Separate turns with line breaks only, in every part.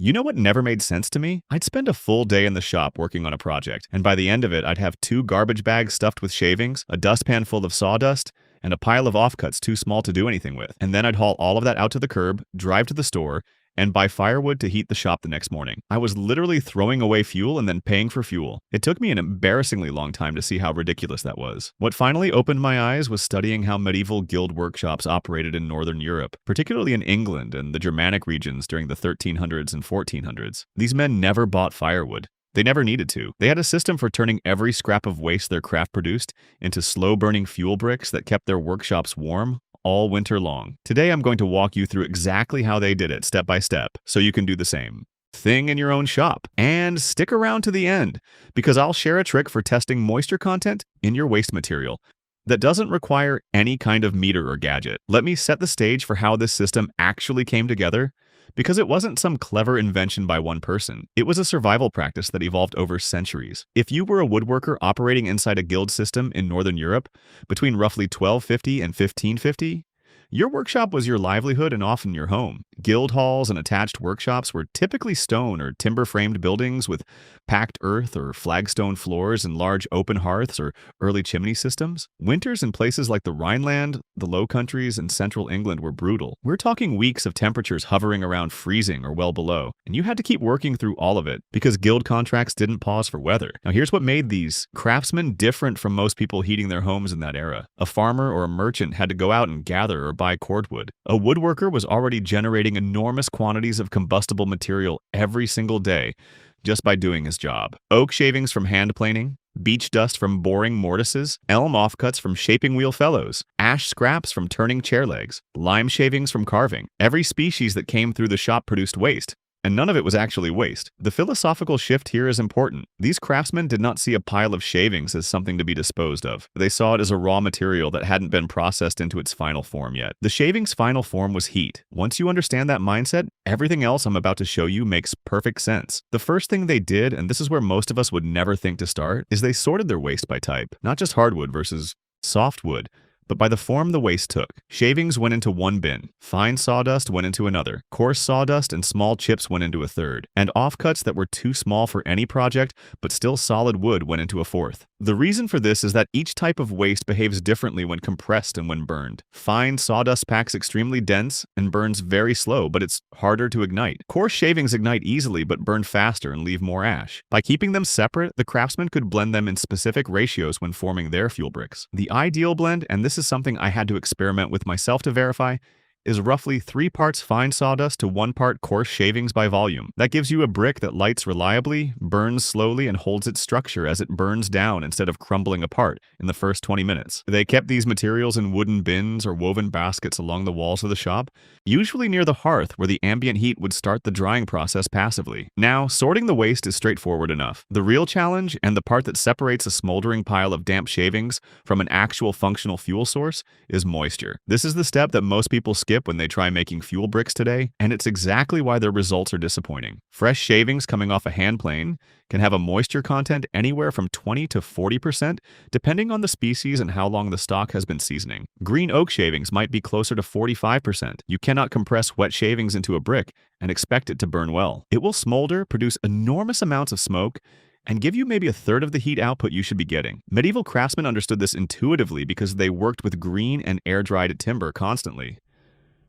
You know what never made sense to me? I'd spend a full day in the shop working on a project, and by the end of it, I'd have 2 garbage bags stuffed with shavings, a dustpan full of sawdust, and a pile of offcuts too small to do anything with. And then I'd haul all of that out to the curb, drive to the store, and buy firewood to heat the shop the next morning. I was literally throwing away fuel and then paying for fuel. It took me an embarrassingly long time to see how ridiculous that was. What finally opened my eyes was studying how medieval guild workshops operated in Northern Europe, particularly in England and the Germanic regions during the 1300s and 1400s. These men never bought firewood. They never needed to. They had a system for turning every scrap of waste their craft produced into slow-burning fuel bricks that kept their workshops warm all winter long. Today, I'm going to walk you through exactly how they did it step by step, so you can do the same thing in your own shop. And stick around to the end, because I'll share a trick for testing moisture content in your waste material that doesn't require any kind of meter or gadget. Let me set the stage for how this system actually came together, because it wasn't some clever invention by one person. It was a survival practice that evolved over centuries. If you were a woodworker operating inside a guild system in Northern Europe between roughly 1250 and 1550, your workshop was your livelihood and often your home. Guild halls and attached workshops were typically stone or timber-framed buildings with packed earth or flagstone floors and large open hearths or early chimney systems. Winters in places like the Rhineland, the Low Countries, and central England were brutal. We're talking weeks of temperatures hovering around freezing or well below, and you had to keep working through all of it because guild contracts didn't pause for weather. Now here's what made these craftsmen different from most people heating their homes in that era. A farmer or a merchant had to go out and gather or buy cordwood. A woodworker was already generating enormous quantities of combustible material every single day just by doing his job. Oak shavings from hand planing, beech dust from boring mortises, elm offcuts from shaping wheel fellows, ash scraps from turning chair legs, lime shavings from carving. Every species that came through the shop produced waste, and none of it was actually waste. The philosophical shift here is important. These craftsmen did not see a pile of shavings as something to be disposed of. They saw it as a raw material that hadn't been processed into its final form yet. The shaving's final form was heat. Once you understand that mindset, everything else I'm about to show you makes perfect sense. The first thing they did, and this is where most of us would never think to start, is they sorted their waste by type. Not just hardwood versus softwood, but by the form the waste took. Shavings went into one bin, fine sawdust went into another, coarse sawdust and small chips went into a third, and offcuts that were too small for any project but still solid wood went into a fourth. The reason for this is that each type of waste behaves differently when compressed and when burned. Fine sawdust packs extremely dense and burns very slow, but it's harder to ignite. Coarse shavings ignite easily but burn faster and leave more ash. By keeping them separate, the craftsman could blend them in specific ratios when forming their fuel bricks. The ideal blend, and this is something I had to experiment with myself to verify, is roughly 3 parts fine sawdust to 1 part coarse shavings by volume. That gives you a brick that lights reliably, burns slowly, and holds its structure as it burns down instead of crumbling apart in the first 20 minutes. They kept these materials in wooden bins or woven baskets along the walls of the shop, usually near the hearth where the ambient heat would start the drying process passively. Now, sorting the waste is straightforward enough. The real challenge, and the part that separates a smoldering pile of damp shavings from an actual functional fuel source, is moisture. This is the step that most people skip when they try making fuel bricks today, and it's exactly why their results are disappointing. Fresh shavings coming off a hand plane can have a moisture content anywhere from 20 to 40%, depending on the species and how long the stock has been seasoning. Green oak shavings might be closer to 45%. You cannot compress wet shavings into a brick and expect it to burn well. It will smolder, produce enormous amounts of smoke, and give you maybe a third of the heat output you should be getting. Medieval craftsmen understood this intuitively because they worked with green and air-dried timber constantly.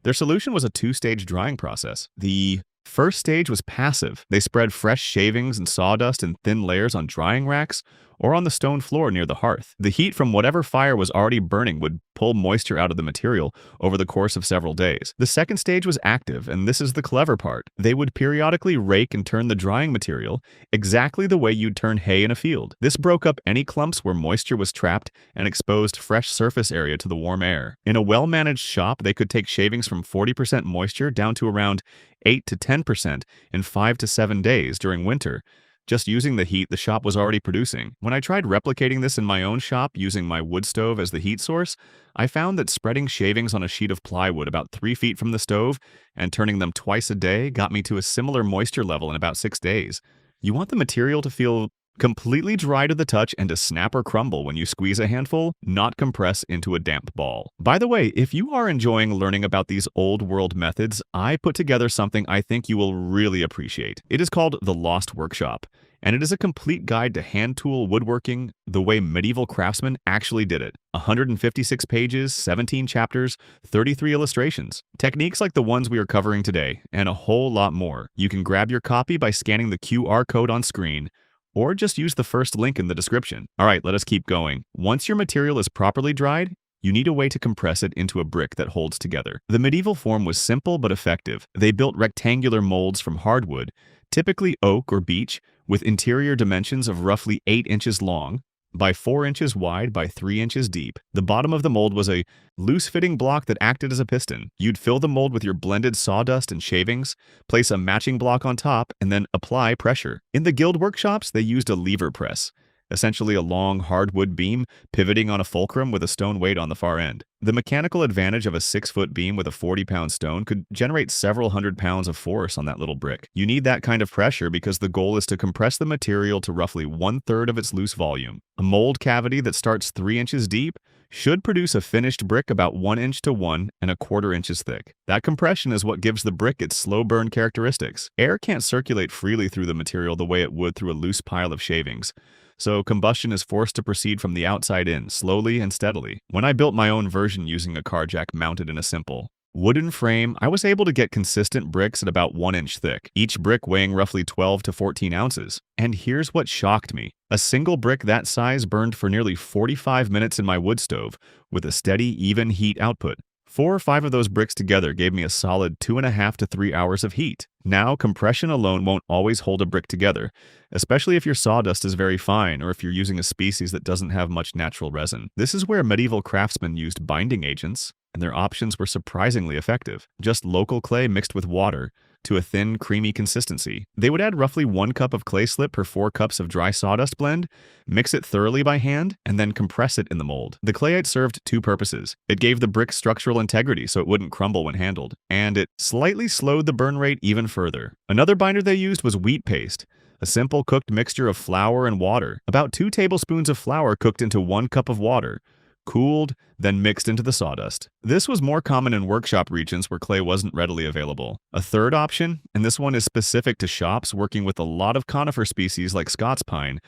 Their solution was a 2-stage drying process. The first stage was passive. They spread fresh shavings and sawdust in thin layers on drying racks or on the stone floor near the hearth. The heat from whatever fire was already burning would pull moisture out of the material over the course of several days. The second stage was active, and this is the clever part. They would periodically rake and turn the drying material exactly the way you'd turn hay in a field. This broke up any clumps where moisture was trapped and exposed fresh surface area to the warm air. In a well-managed shop, they could take shavings from 40% moisture down to around 8 to 10% in 5 to 7 days during winter, just using the heat the shop was already producing. When I tried replicating this in my own shop using my wood stove as the heat source, I found that spreading shavings on a sheet of plywood about 3 feet from the stove and turning them twice a day got me to a similar moisture level in about 6 days. You want the material to feel Completely dry to the touch and to snap or crumble when you squeeze a handful, not compress into a damp ball. By the way, if you are enjoying learning about these old world methods, I put together something I think you will really appreciate. It is called The Lost Workshop, and it is a complete guide to hand tool woodworking the way medieval craftsmen actually did it. 156 pages, 17 chapters, 33 illustrations, techniques like the ones we are covering today, and a whole lot more. You can grab your copy by scanning the QR code on screen, or just use the first link in the description. All right, let us keep going. Once your material is properly dried, you need a way to compress it into a brick that holds together. The medieval form was simple but effective. They built rectangular molds from hardwood, typically oak or beech, with interior dimensions of roughly 8 inches long by 4 inches wide by 3 inches deep. The bottom of the mold was a loose-fitting block that acted as a piston. You'd fill the mold with your blended sawdust and shavings, place a matching block on top, and then apply pressure. In the guild workshops, they used a lever press, essentially a long hardwood beam pivoting on a fulcrum with a stone weight on the far end. The mechanical advantage of a 6-foot beam with a 40-pound stone could generate several hundred pounds of force on that little brick. You need that kind of pressure because the goal is to compress the material to roughly 1/3 of its loose volume. A mold cavity that starts 3 inches deep should produce a finished brick about 1 inch to 1¼ inches thick. That compression is what gives the brick its slow burn characteristics. Air can't circulate freely through the material the way it would through a loose pile of shavings, so combustion is forced to proceed from the outside in, slowly and steadily. When I built my own version using a car jack mounted in a simple wooden frame, I was able to get consistent bricks at about 1 inch thick, each brick weighing roughly 12 to 14 ounces. And here's what shocked me. A single brick that size burned for nearly 45 minutes in my wood stove, with a steady, even heat output. 4 or 5 of those bricks together gave me a solid 2.5 to 3 hours of heat. Now, compression alone won't always hold a brick together, especially if your sawdust is very fine or if you're using a species that doesn't have much natural resin. This is where medieval craftsmen used binding agents, and their options were surprisingly effective. Just local clay mixed with water to a thin, creamy consistency. They would add roughly 1 cup of clay slip per 4 cups of dry sawdust blend, mix it thoroughly by hand, and then compress it in the mold. The clayite served 2 purposes. It gave the brick structural integrity so it wouldn't crumble when handled, and it slightly slowed the burn rate even further. Another binder they used was wheat paste, a simple cooked mixture of flour and water. About 2 tablespoons of flour cooked into 1 cup of water, cooled, then mixed into the sawdust. This was more common in workshop regions where clay wasn't readily available. A third option, and this one is specific to shops working with a lot of conifer species like Scots pine,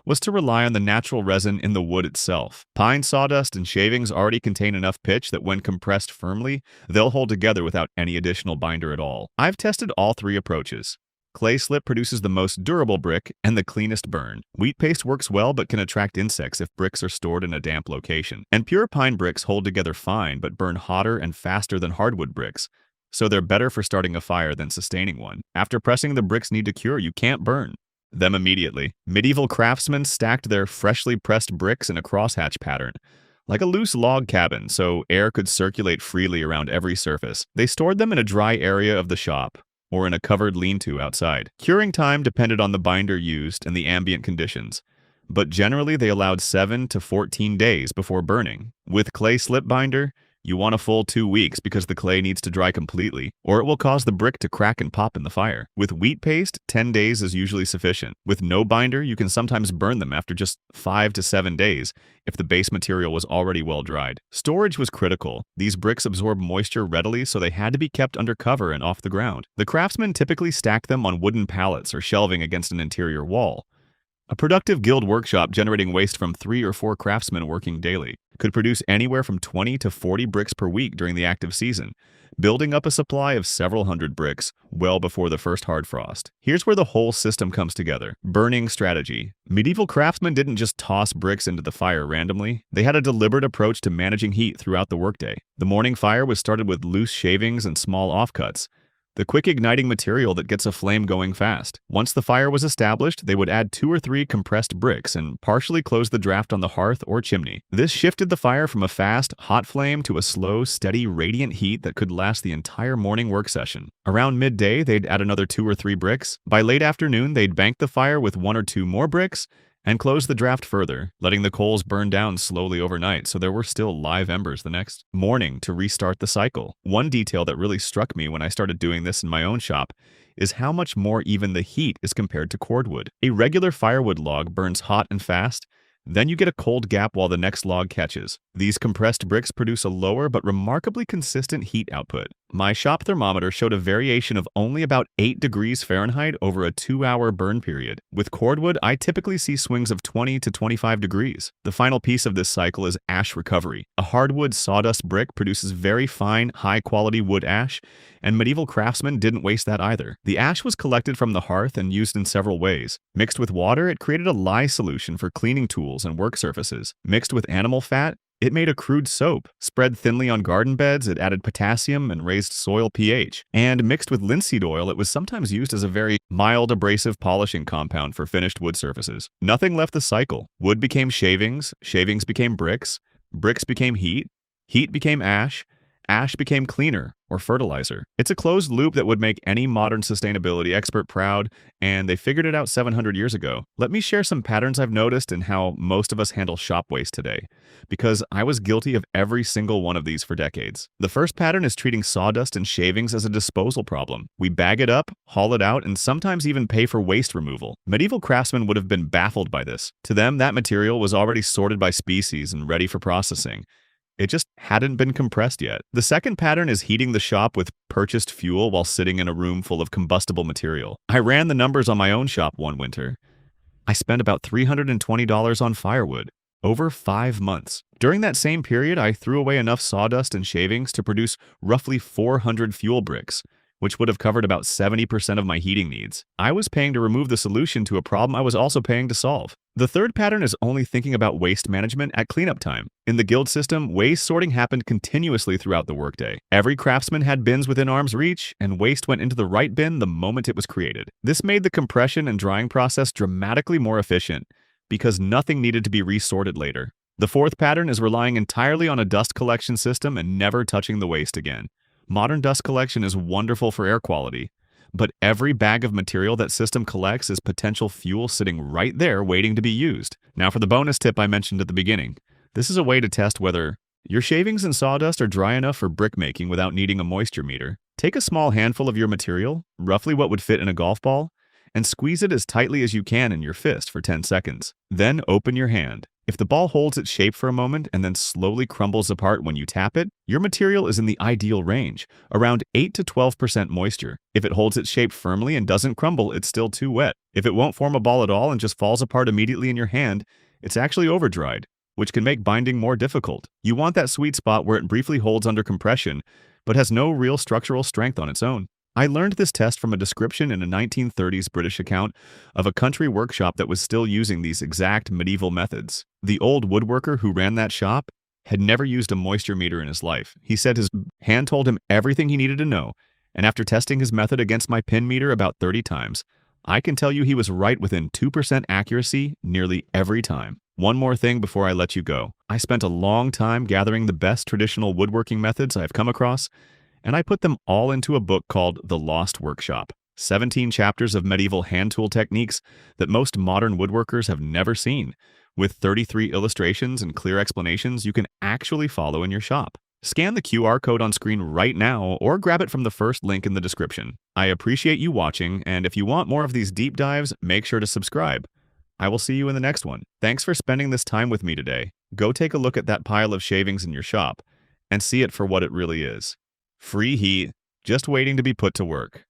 was to rely on the natural resin in the wood itself. Pine sawdust and shavings already contain enough pitch that when compressed firmly, they'll hold together without any additional binder at all. I've tested all 3 approaches. Clay slip produces the most durable brick and the cleanest burn. Wheat paste works well but can attract insects if bricks are stored in a damp location. And pure pine bricks hold together fine but burn hotter and faster than hardwood bricks, so they're better for starting a fire than sustaining one. After pressing, the bricks need to cure. You can't burn them immediately. Medieval craftsmen stacked their freshly pressed bricks in a crosshatch pattern, like a loose log cabin, so air could circulate freely around every surface. They stored them in a dry area of the shop, or in a covered lean-to outside. Curing time depended on the binder used and the ambient conditions, but generally they allowed 7 to 14 days before burning. With clay slip binder, you want a full 2 weeks because the clay needs to dry completely, or it will cause the brick to crack and pop in the fire. With wheat paste, 10 days is usually sufficient. With no binder, you can sometimes burn them after just 5 to 7 days if the base material was already well dried. Storage was critical. These bricks absorb moisture readily, so they had to be kept under cover and off the ground. The craftsmen typically stacked them on wooden pallets or shelving against an interior wall. A productive guild workshop generating waste from 3 or 4 craftsmen working daily could produce anywhere from 20 to 40 bricks per week during the active season, building up a supply of several hundred bricks well before the first hard frost. Here's where the whole system comes together. Burning strategy. Medieval craftsmen didn't just toss bricks into the fire randomly. They had a deliberate approach to managing heat throughout the workday. The morning fire was started with loose shavings and small offcuts, the quick igniting material that gets a flame going fast. Once the fire was established, they would add 2 or 3 compressed bricks and partially close the draft on the hearth or chimney. This shifted the fire from a fast, hot flame to a slow, steady, radiant heat that could last the entire morning work session. Around midday, they'd add another 2 or 3 bricks. By late afternoon, they'd bank the fire with 1 or 2 more bricks and close the draft further, letting the coals burn down slowly overnight so there were still live embers the next morning to restart the cycle. One detail that really struck me when I started doing this in my own shop is how much more even the heat is compared to cordwood. A regular firewood log burns hot and fast, then you get a cold gap while the next log catches. These compressed bricks produce a lower but remarkably consistent heat output. My shop thermometer showed a variation of only about 8 degrees Fahrenheit over a 2-hour burn period. With cordwood, I typically see swings of 20 to 25 degrees. The final piece of this cycle is ash recovery. A hardwood sawdust brick produces very fine, high-quality wood ash, and medieval craftsmen didn't waste that either. The ash was collected from the hearth and used in several ways. Mixed with water, it created a lye solution for cleaning tools and work surfaces. Mixed with animal fat, it made a crude soap. Spread thinly on garden beds, it added potassium and raised soil pH. And mixed with linseed oil, it was sometimes used as a very mild abrasive polishing compound for finished wood surfaces. Nothing left the cycle. Wood became shavings, shavings became bricks, bricks became heat, heat became ash, ash became cleaner or fertilizer. It's a closed loop that would make any modern sustainability expert proud, and they figured it out 700 years ago. Let me share some patterns I've noticed in how most of us handle shop waste today, because I was guilty of every single one of these for decades. The first pattern is treating sawdust and shavings as a disposal problem. We bag it up, haul it out, and sometimes even pay for waste removal. Medieval craftsmen would have been baffled by this. To them, that material was already sorted by species and ready for processing. It just hadn't been compressed yet. The second pattern is heating the shop with purchased fuel while sitting in a room full of combustible material. I ran the numbers on my own shop one winter. I spent about $320 on firewood over 5 months. During that same period, I threw away enough sawdust and shavings to produce roughly 400 fuel bricks, which would have covered about 70% of my heating needs. I was paying to remove the solution to a problem I was also paying to solve. The third pattern is only thinking about waste management at cleanup time. In the guild system, waste sorting happened continuously throughout the workday. Every craftsman had bins within arm's reach, and waste went into the right bin the moment it was created. This made the compression and drying process dramatically more efficient, because nothing needed to be resorted later. The fourth pattern is relying entirely on a dust collection system and never touching the waste again. Modern dust collection is wonderful for air quality, but every bag of material that system collects is potential fuel sitting right there waiting to be used. Now for the bonus tip I mentioned at the beginning. This is a way to test whether your shavings and sawdust are dry enough for brick making without needing a moisture meter. Take a small handful of your material, roughly what would fit in a golf ball, and squeeze it as tightly as you can in your fist for 10 seconds. Then open your hand. If the ball holds its shape for a moment and then slowly crumbles apart when you tap it, your material is in the ideal range, around 8 to 12% moisture. If it holds its shape firmly and doesn't crumble, it's still too wet. If it won't form a ball at all and just falls apart immediately in your hand, it's actually over-dried, which can make binding more difficult. You want that sweet spot where it briefly holds under compression, but has no real structural strength on its own. I learned this test from a description in a 1930s British account of a country workshop that was still using these exact medieval methods. The old woodworker who ran that shop had never used a moisture meter in his life. He said his hand told him everything he needed to know, and after testing his method against my pin meter about 30 times, I can tell you he was right within 2% accuracy nearly every time. One more thing before I let you go. I spent a long time gathering the best traditional woodworking methods I've come across, and I put them all into a book called The Lost Workshop. 17 chapters of medieval hand tool techniques that most modern woodworkers have never seen, with 33 illustrations and clear explanations you can actually follow in your shop. Scan the QR code on screen right now or grab it from the first link in the description. I appreciate you watching, and if you want more of these deep dives, make sure to subscribe. I will see you in the next one. Thanks for spending this time with me today. Go take a look at that pile of shavings in your shop and see it for what it really is. Free heat, just waiting to be put to work.